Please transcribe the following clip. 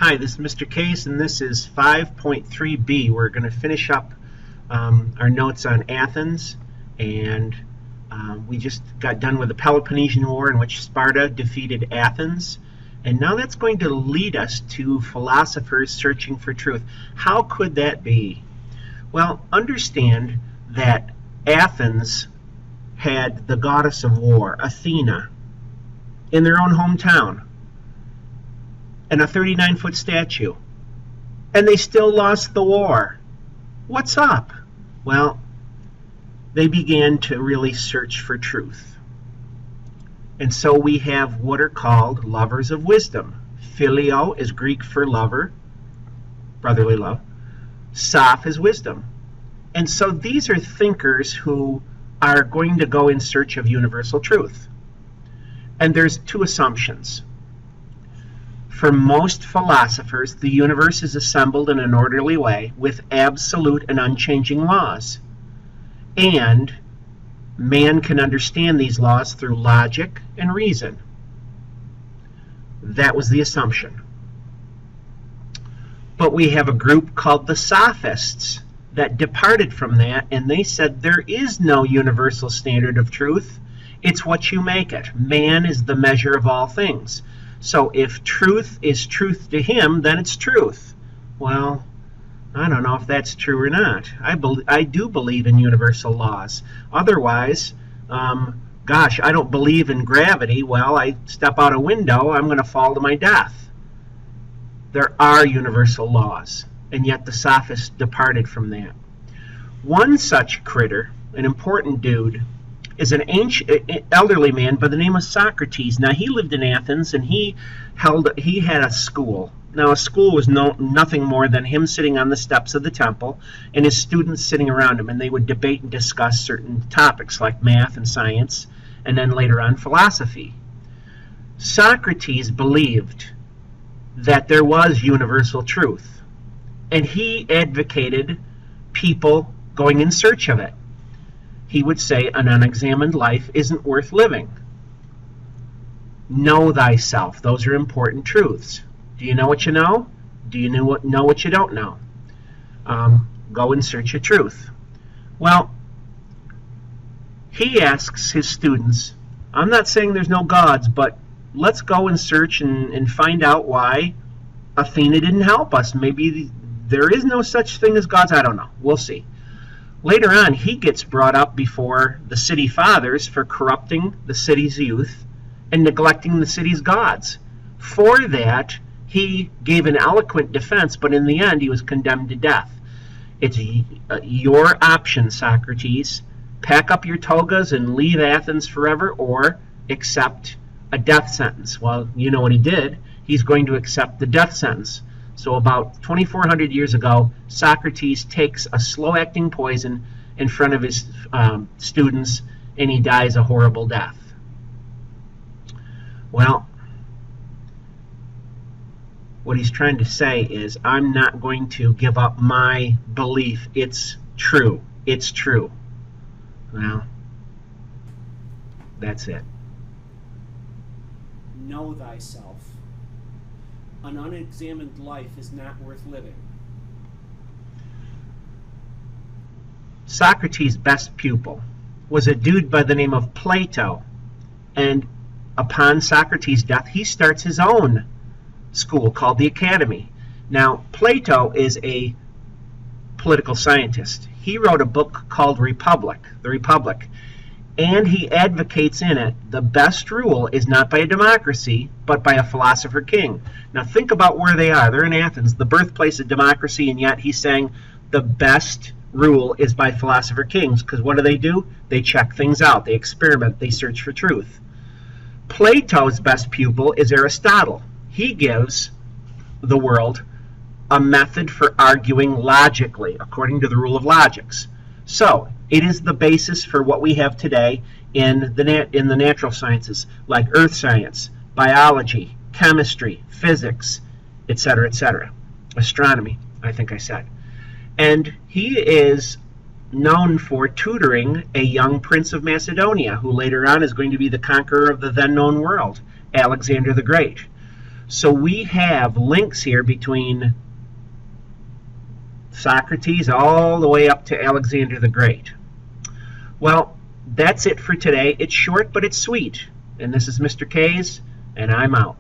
Hi, this is Mr. Case, and this is 5.3b. We're going to finish up our notes on Athens, and we just got done with the Peloponnesian War in which Sparta defeated Athens, and now that's going to lead us to philosophers searching for truth. How could that be? Well, understand that Athens had the goddess of war, Athena, in their own hometown, and a 39-foot statue, and they still lost the war. What's up? Well, they began to really search for truth. And so we have what are called lovers of wisdom. Phileo is Greek for lover, brotherly love. Soph is wisdom. And so these are thinkers who are going to go in search of universal truth. And there's two assumptions. For most philosophers, the universe is assembled in an orderly way with absolute and unchanging laws. And man can understand these laws through logic and reason. That was the assumption. But we have a group called the Sophists that departed from that, and they said there is no universal standard of truth. It's what you make it. Man is the measure of all things. So if truth is truth to him, then it's truth. Well, I don't know if that's true or not. I do believe in universal laws. Otherwise, gosh, I don't believe in gravity. Well, I step out a window, I'm going to fall to my death. There are universal laws, and yet the Sophists departed from that. One such critter, an important dude, is an elderly man by the name of Socrates. Now, he lived in Athens, and he had a school. Now, a school was nothing more than him sitting on the steps of the temple and his students sitting around him, and they would debate and discuss certain topics like math and science, and then later on philosophy. Socrates believed that there was universal truth, and he advocated people going in search of it. He would say an unexamined life isn't worth living. Know thyself. Those are important truths. Do you know what you know? Do you know what you don't know? Go in search of truth. Well, he asks his students, I'm not saying there's no gods, but let's go and search and find out why Athena didn't help us. Maybe there is no such thing as gods. I don't know. We'll see. Later on, he gets brought up before the city fathers for corrupting the city's youth and neglecting the city's gods. For that, he gave an eloquent defense, but in the end, he was condemned to death. It's your option, Socrates. Pack up your togas and leave Athens forever, or accept a death sentence. Well, you know what he did. He's going to accept the death sentence. So about 2,400 years ago, Socrates takes a slow-acting poison in front of his students, and he dies a horrible death. Well, what he's trying to say is, I'm not going to give up my belief. It's true. It's true. Well, that's it. Know thyself. An unexamined life is not worth living. Socrates' best pupil was a dude by the name of Plato, and upon Socrates' death, he starts his own school called the Academy. Now, Plato is a political scientist. He wrote a book called The Republic, and he advocates in it the best rule is not by a democracy, but by a philosopher king. Now think about where they are. They're in Athens, the birthplace of democracy, and yet he's saying the best rule is by philosopher kings, because what do? They check things out, they experiment, they search for truth. Plato's best pupil is Aristotle. He gives the world a method for arguing logically, according to the rule of logics. So, it is the basis for what we have today in the natural sciences, like earth science, biology, chemistry, physics, etc., etc. Astronomy, I think I said. And he is known for tutoring a young prince of Macedonia, who later on is going to be the conqueror of the then known world, Alexander the Great. So we have links here between Socrates all the way up to Alexander the Great. Well, that's it for today. It's short, but it's sweet. And this is Mr. K's, and I'm out.